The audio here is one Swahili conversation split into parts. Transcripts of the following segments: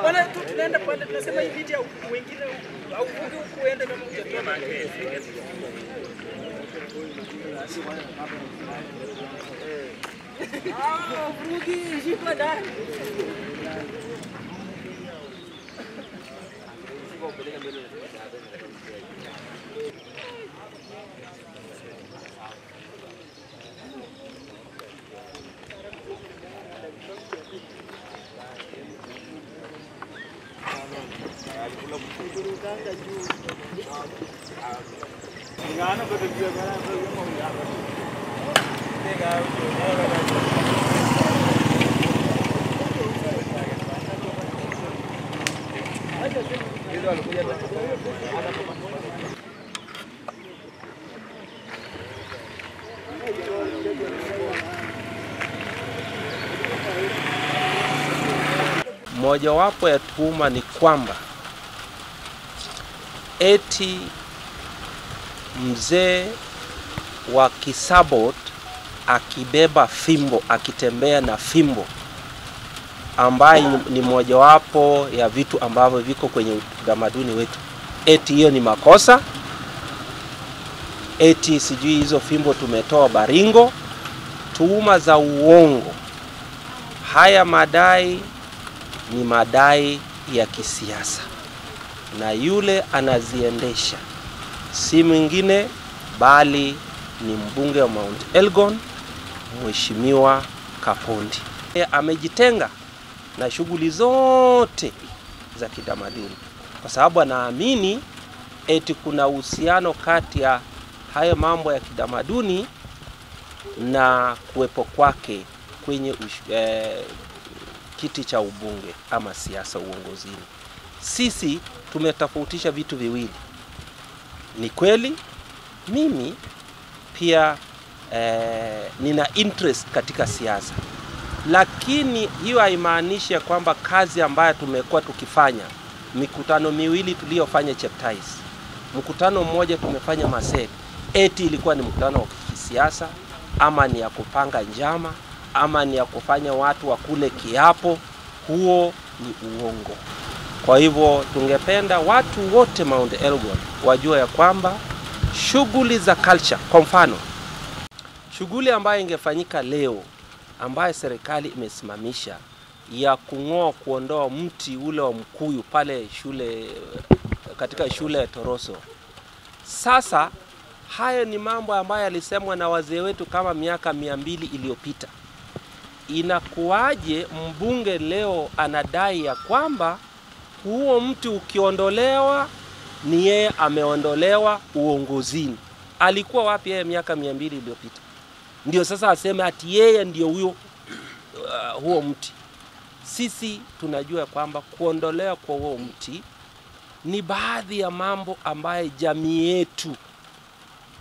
Bwana tunaenda pale tunasema hii viti au wengine au kuenda kama hujatoka. Vurugi shika ndani. Mojawapo ya tuhuma ni kwamba eti mzee wa Kisabot akibeba fimbo, akitembea na fimbo, ambaye ni mojawapo ya vitu ambavyo viko kwenye utamaduni wetu. Eti hiyo ni makosa, eti sijui hizo fimbo tumetoa Baringo. Tuhuma za uongo. Haya madai ni madai ya kisiasa, na yule anaziendesha si mwingine bali ni mbunge wa Mount Elgon, Mheshimiwa Kapondi. Amejitenga na shughuli zote za kitamaduni kwa sababu anaamini eti kuna uhusiano kati ya hayo mambo ya kitamaduni na kuwepo kwake kwenye kiti cha ubunge ama siasa uongozini. Sisi tumetofautisha vitu viwili. Ni kweli mimi pia nina interest katika siasa, lakini hiyo haimaanishi kwamba kazi ambayo tumekuwa tukifanya, mikutano miwili tuliyofanya Cheptais, mkutano mmoja tumefanya Masek, eti ilikuwa ni mkutano wa kisiasa ama ni ya kupanga njama ama ni ya kufanya watu wakule kiapo. Huo ni uongo. Kwa hivyo tungependa watu wote Mount Elgon wajue ya kwamba shughuli za culture, kwa mfano shughuli ambayo ingefanyika leo ambayo serikali imesimamisha ya kuondoa mti ule wa mkuyu pale shule, katika shule ya Toroso. Sasa hayo ni mambo ambayo yalisemwa na wazee wetu kama miaka 200 iliyopita. Inakuwaje mbunge leo anadai ya kwamba huo mti ukiondolewa ni yeye ameondolewa uongozini? Alikuwa wapi yeye miaka 200 iliyopita? Ndio sasa aseme ati yeye ndio huo mti. Sisi tunajua kwamba kuondolewa kwa huo mti ni baadhi ya mambo ambaye jamii yetu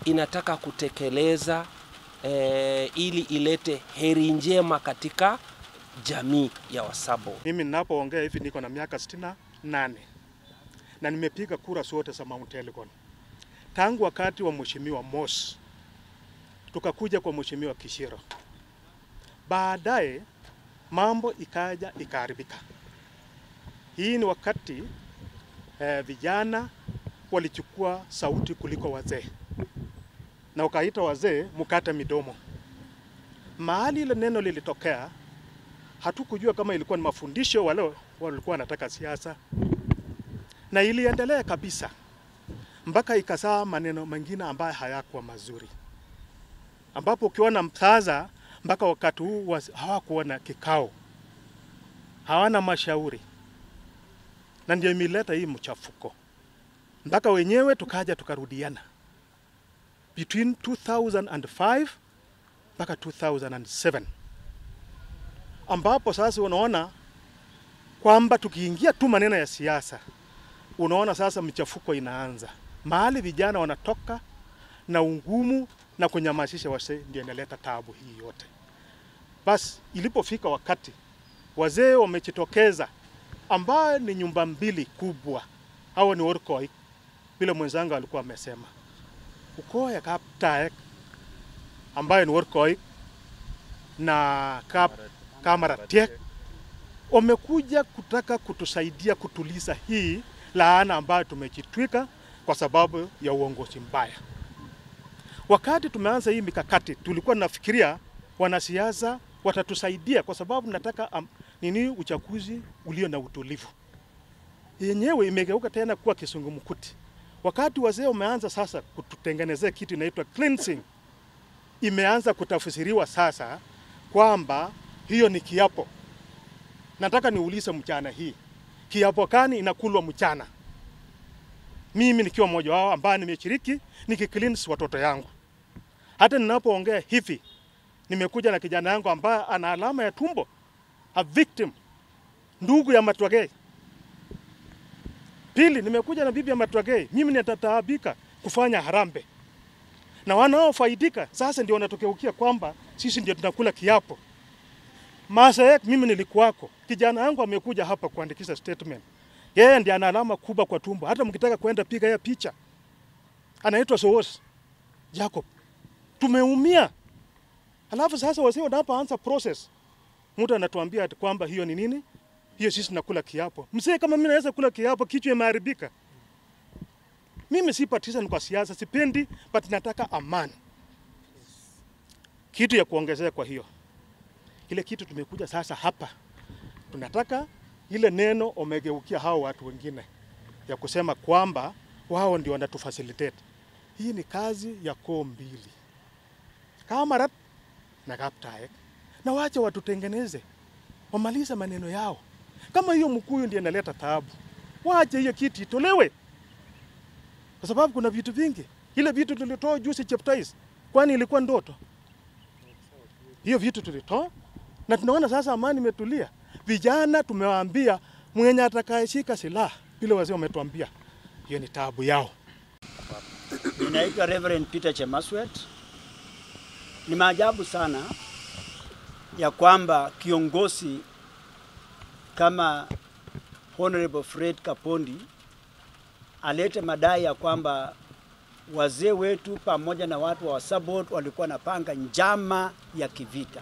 inataka kutekeleza ili ilete heri njema katika jamii ya Wasabo. Mimi ninapoongea hivi niko na miaka 68 na nimepiga kura zote za Mount Elgon. Tangu wakati wa Mheshimiwa Moss tukakuja kwa Mheshimiwa Kishiro. Baadaye mambo ikaja ikaharibika. Hii ni wakati vijana walichukua sauti kuliko wazee, na wakaita wazee mkate midomo. Mahali ile neno lilitokea, hatukujua kama ilikuwa ni mafundisho wale walikuwa wanataka siasa, na iliendelea kabisa mpaka ikazaa maneno mengine ambayo hayakuwa mazuri, ambapo ukiona mtaza mpaka wakati huu hawakuwa na kikao, hawana mashauri, na ndio imeleta hii mchafuko mpaka wenyewe tukaja tukarudiana between 2005 mpaka 2007, ambapo sasa unaona kwamba tukiingia tu maneno ya siasa, unaona sasa mchafuko inaanza. Mahali vijana wanatoka na ungumu na kunyamasisha wazee, ndio inaleta taabu hii yote. Basi ilipofika wakati wazee wamejitokeza, ambaye ni nyumba mbili kubwa, hao ni Orkoik, bila mwenzangu alikuwa amesema. Ukoo ya Kaptaek ambaye ni Orkoik na Kamaratiek wamekuja kutaka kutusaidia kutuliza hii laana ambayo tumejitwika kwa sababu ya uongozi mbaya. Wakati tumeanza hii mikakati, tulikuwa nafikiria wanasiasa watatusaidia kwa sababu nataka uchaguzi ulio na utulivu. Yenyewe imegeuka tena kuwa kisungumkuti. Wakati wazee wameanza sasa kututengenezea kitu inaitwa cleansing, imeanza kutafsiriwa sasa kwamba hiyo ni kiapo. Nataka niulize mchana hii, kiapo gani inakulwa mchana? Mimi nikiwa mmoja wao ambaye nimeshiriki nikicleanse watoto yangu. Hata ninapoongea hivi, nimekuja na kijana yangu ambaye ana alama ya tumbo, a victim, ndugu ya Matwagei. Pili, nimekuja na bibi ya Matwagei. Mimi nitataabika kufanya harambe. Na wanaofaidika sasa ndio wanatokeukia kwamba sisi ndio tunakula kiapo. Masaek, mimi nilikuwako. Kijana yangu amekuja hapa kuandikisha statement. Yeye ndiye ana alama kubwa kwa tumbo. Hata mkitaka kwenda piga ya picha. Anaitwa Soos Jacob. Tumeumia. Alafu sasa wazee wanapoanza process, mtu anatuambia kwamba hiyo ni nini? Hiyo sisi tunakula kiapo. Mzee, kama mimi naweza kula kiapo, kichwa imeharibika. Mimi si partisan kwa siasa, sipendi, but nataka amani. Kitu ya kuongezea kwa hiyo. Ile kitu tumekuja sasa hapa. Tunataka ile neno omegeukia hao watu wengine ya kusema kwamba wao ndio wanatufacilitate. Hii ni kazi ya koo mbili. Kamarat na Kaptaek. Na wacha watutengeneze. Wamaliza maneno yao. Kama hiyo Mkuyu ndiye analeta taabu, wacha hiyo kiti itolewe. Kwa sababu kuna vitu vingi. Ile vitu tulitoa juzi Cheptais, kwani ilikuwa ndoto? Hiyo vitu tulitoa na tunaona sasa amani imetulia. Vijana tumewaambia mwenye atakayeshika silaha, bila wazee wametuambia hiyo ni taabu yao. Ninaitwa Reverend Peter Chemaswet. Ni maajabu sana ya kwamba kiongozi kama Honorable Fred Kapondi alete madai ya kwamba wazee wetu pamoja na watu wa Sabot walikuwa napanga njama ya kivita.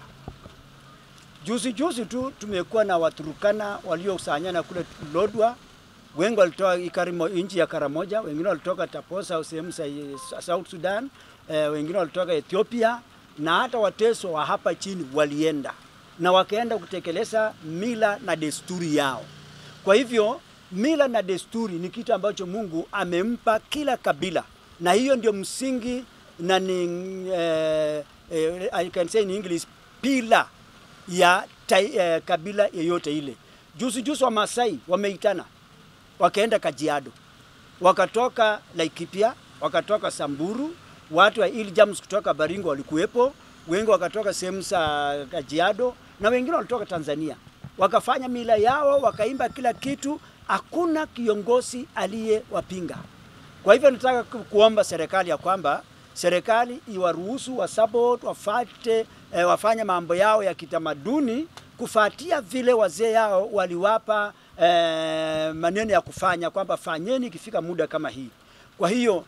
Juzi tu tumekuwa na Waturukana waliokusanyana kule Lodwa. Wengi walitoka nchi ya Karamoja, wengine walitoka Taposa sehemu za South Sudan, wengine walitoka Ethiopia, na hata Wateso wa hapa chini walienda na wakaenda kutekeleza mila na desturi yao. Kwa hivyo mila na desturi ni kitu ambacho Mungu amempa kila kabila, na hiyo ndio msingi na ni I can say in English pillar ya kabila yeyote ile. Juzi wa Masai wameitana wakaenda Kajiado, wakatoka Laikipia, wakatoka Samburu, watu wa Iljams kutoka Baringo walikuwepo, wengi wakatoka sehemu za Kajiado na wengine walitoka Tanzania. Wakafanya mila yao, wakaimba kila kitu, hakuna kiongozi aliyewapinga. Kwa hivyo nataka kuomba serikali ya kwamba serikali iwaruhusu wa Sabot wafanye mambo yao ya kitamaduni kufuatia vile wazee yao waliwapa maneno ya kufanya, kwamba fanyeni ikifika muda kama hii. Kwa hiyo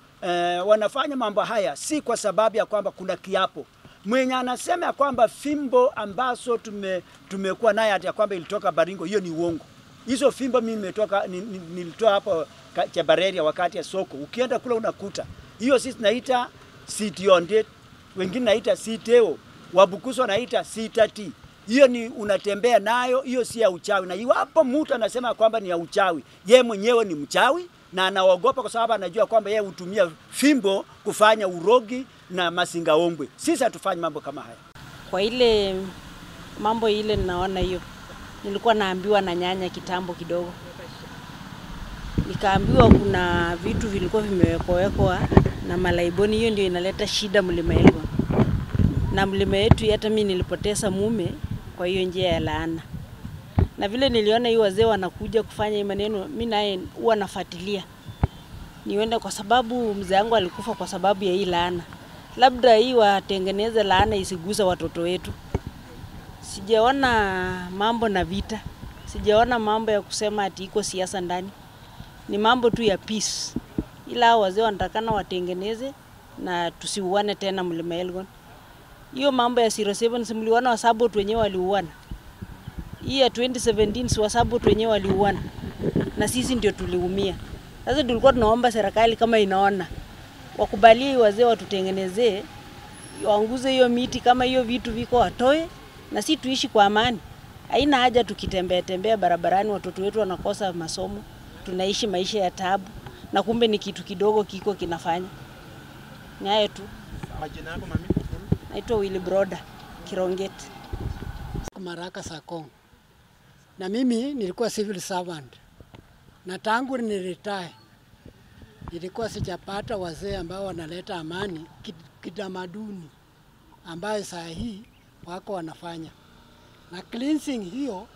wanafanya mambo haya si kwa sababu ya kwamba kuna kiapo. Mwenye anasema ya kwamba fimbo ambazo tumekuwa naye ya kwamba ilitoka Baringo, hiyo ni uongo. Hizo fimbo mimi nilitoa hapo Chabareria wakati ya soko. Ukienda kule unakuta. Hiyo sisi tunaita sitiondet, wengine naita siteo, Wabukusu naita sitati. Hiyo ni unatembea nayo, hiyo si ya uchawi. Na iwapo mtu anasema kwamba ni ya uchawi, yeye mwenyewe ni mchawi na anaogopa kwa sababu anajua kwamba yeye hutumia fimbo kufanya urogi na masingaombwe. Sisi hatufanyi mambo kama haya. Kwa ile mambo ile ninaona hiyo, nilikuwa naambiwa na nyanya kitambo kidogo. Nikaambiwa kuna vitu vilikuwa vimewekwa na malaiboni, hiyo ndio inaleta shida Mlima Elgon. Na mlima yetu hata mimi nilipoteza mume kwa hiyo njia ya laana. na vile niliona hii wazee wanakuja kufanya hii maneno, mimi naye huwa nafuatilia niende, kwa sababu mzee wangu alikufa kwa sababu ya hii laana. Labda hii watengeneze laana isigusa watoto wetu. Sijaona mambo na vita, sijaona mambo ya kusema ati iko siasa ndani. Ni mambo tu ya peace. Ila wazee wanatakana watengeneze na tusiuane tena Mlima Elgon. Hiyo mambo ya 07 simuliwana Wasabot wenyewe waliuana. Hii ya 2017 si Wasabot wenyewe waliuana. Na sisi ndio tuliumia. Sasa tulikuwa tunaomba serikali kama inaona wakubalie wazee watutengenezee, waanguze hiyo miti, kama hiyo vitu viko watoe na si tuishi kwa amani. Haina haja tukitembea barabarani watoto wetu wanakosa masomo, tunaishi maisha ya taabu na kumbe ni kitu kidogo kiko kinafanya. Ni hayo tu. Majina yako mami? Naitwa Willy Broda Kironget. Maraka Sakong. Na mimi nilikuwa civil servant. Na tangu niretire nilikuwa sijapata wazee ambao wanaleta amani kitamaduni ambayo saa hii wako wanafanya. Na cleansing hiyo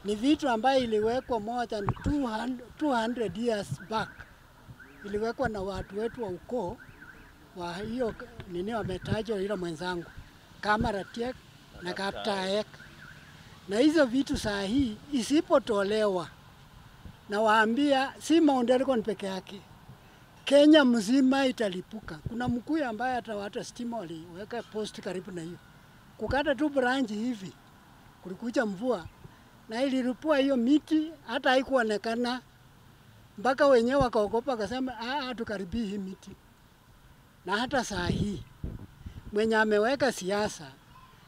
ni vitu ambayo iliwekwa more than 200 years back. Iliwekwa na watu wetu wa ukoo wa hiyo nini wametajwa ila mwenzangu kama Ratiek na Kaptaek. Na hizo vitu saa hii isipotolewa na waambia si Mount Elgon peke yake, Kenya mzima italipuka. Kuna Mkuyu ambaye hata stima waliweka post karibu na hiyo. Kukata tu branch hivi kulikuja mvua na iliripua hiyo miti, hata haikuonekana, mpaka wenyewe wakaogopa akasema tukaribii hii miti. Na hata saa hii mwenye ameweka siasa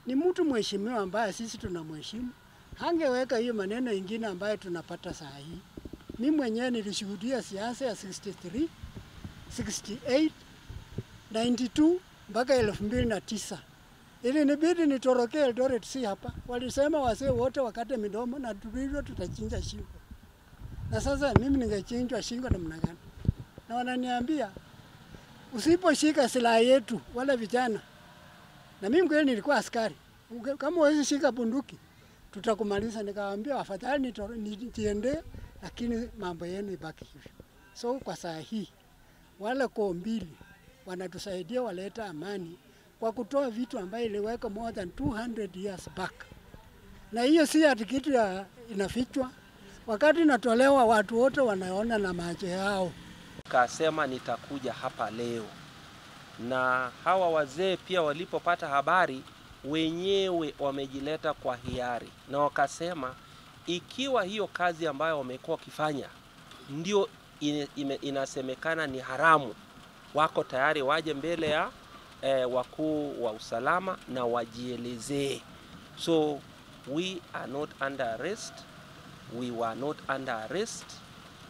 ni mtu mheshimiwa ambaye sisi tunamheshimu. Hangeweka hiyo maneno ingine ambayo tunapata saa hii. Mimi mwenyewe nilishuhudia siasa ya 63, 68, 92 mpaka 2009. Ili nibidi nitoroke Eldoret si hapa. Walisema wazee wote wakate midomo na tulivyo tutachinja shingo. Na sasa mimi ningechinjwa shingo namna gani? Na wananiambia usiposhika silaha yetu wala vijana. Na mimi kweli nilikuwa askari. Kama huwezi shika bunduki tutakumaliza. Nikawaambia afadhali nitiende, lakini mambo yenu ibaki hivyo. So kwa saa hii wale koo mbili wanatusaidia waleta amani kwa kutoa vitu ambayo iliweka more than 200 years back. Na hiyo si ati kitu inafichwa. Wakati inatolewa watu wote wanaona na macho yao. Kasema nitakuja hapa leo. Na hawa wazee pia walipopata habari wenyewe wamejileta kwa hiari. Na wakasema ikiwa hiyo kazi ambayo wamekuwa wakifanya ndio inasemekana ni haramu, wako tayari waje mbele ya wakuu wa usalama na wajielezee. So we are not under arrest, we were not under arrest,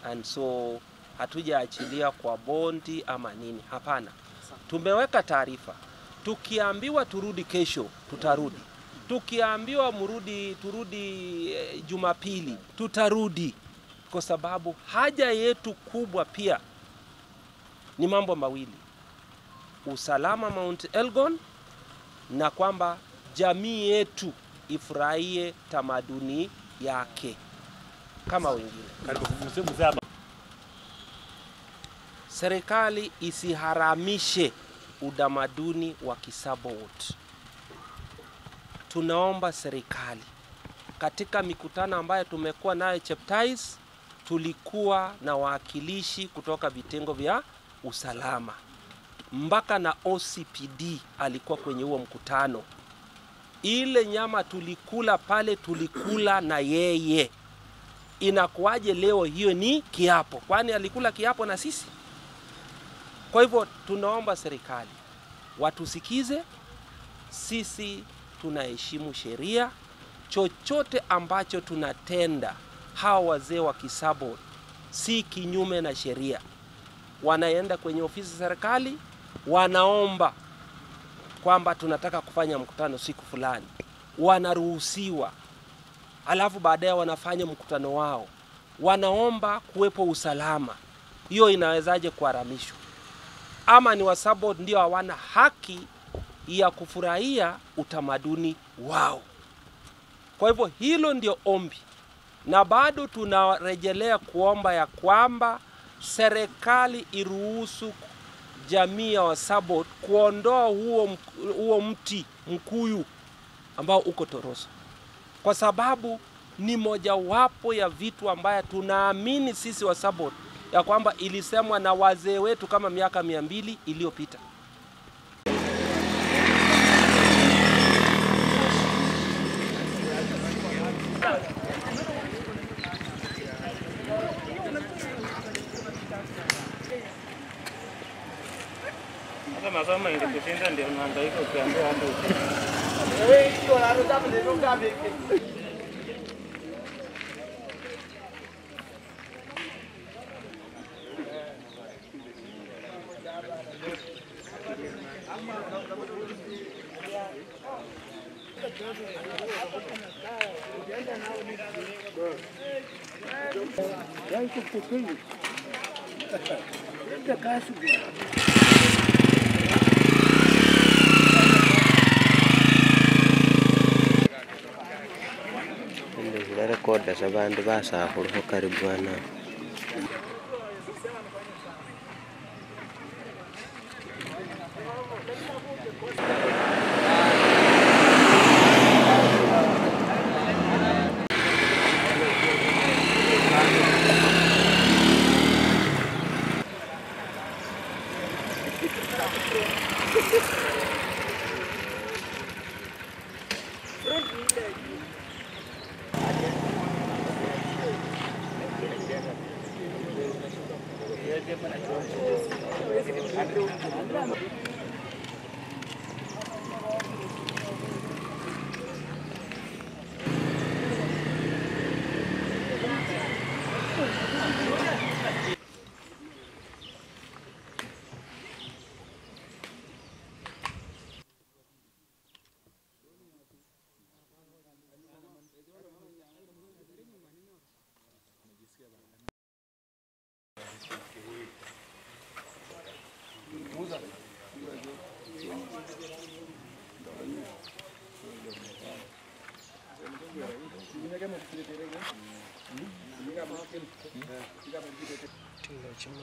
and so hatujaachilia kwa bondi ama nini, hapana. Tumeweka taarifa. Tukiambiwa turudi kesho, tutarudi. Tukiambiwa turudi Jumapili, tutarudi. Kwa sababu haja yetu kubwa pia ni mambo mawili. Usalama Mount Elgon na kwamba jamii yetu ifurahie tamaduni yake kama wengine. Serikali isiharamishe utamaduni wa Kisabot. Tunaomba serikali, katika mikutano ambayo tumekuwa nayo Cheptais, tulikuwa na wawakilishi kutoka vitengo vya usalama. Mpaka na OCPD alikuwa kwenye huo mkutano. Ile nyama tulikula pale, tulikula na yeye. Inakuaje leo hiyo ni kiapo? Kwani alikula kiapo na sisi? Kwa hivyo tunaomba serikali watusikize. Sisi tunaheshimu sheria. Chochote ambacho tunatenda hawa wazee wa Kisabot si kinyume na sheria. Wanaenda kwenye ofisi serikali, wanaomba kwamba tunataka kufanya mkutano siku fulani, wanaruhusiwa. Alafu baadaye wanafanya mkutano wao, wanaomba kuwepo usalama. Hiyo inawezaje kuharamishwa? Ama ni Wasabot ndio hawana haki ya kufurahia utamaduni wao? Kwa hivyo hilo ndio ombi, na bado tunarejelea kuomba ya kwamba serikali iruhusu jamii ya Wasabot kuondoa huo mti mkuyu ambao uko Toroso, kwa sababu ni mojawapo ya vitu ambaye tunaamini sisi Wasabot ya kwamba ilisemwa na wazee wetu kama miaka 200 iliyopita. Hata masomo ingekushinda ndio unahangaika ukiambiwa hata rekoda za bandu basakhulu karibwana. Tinggal cuma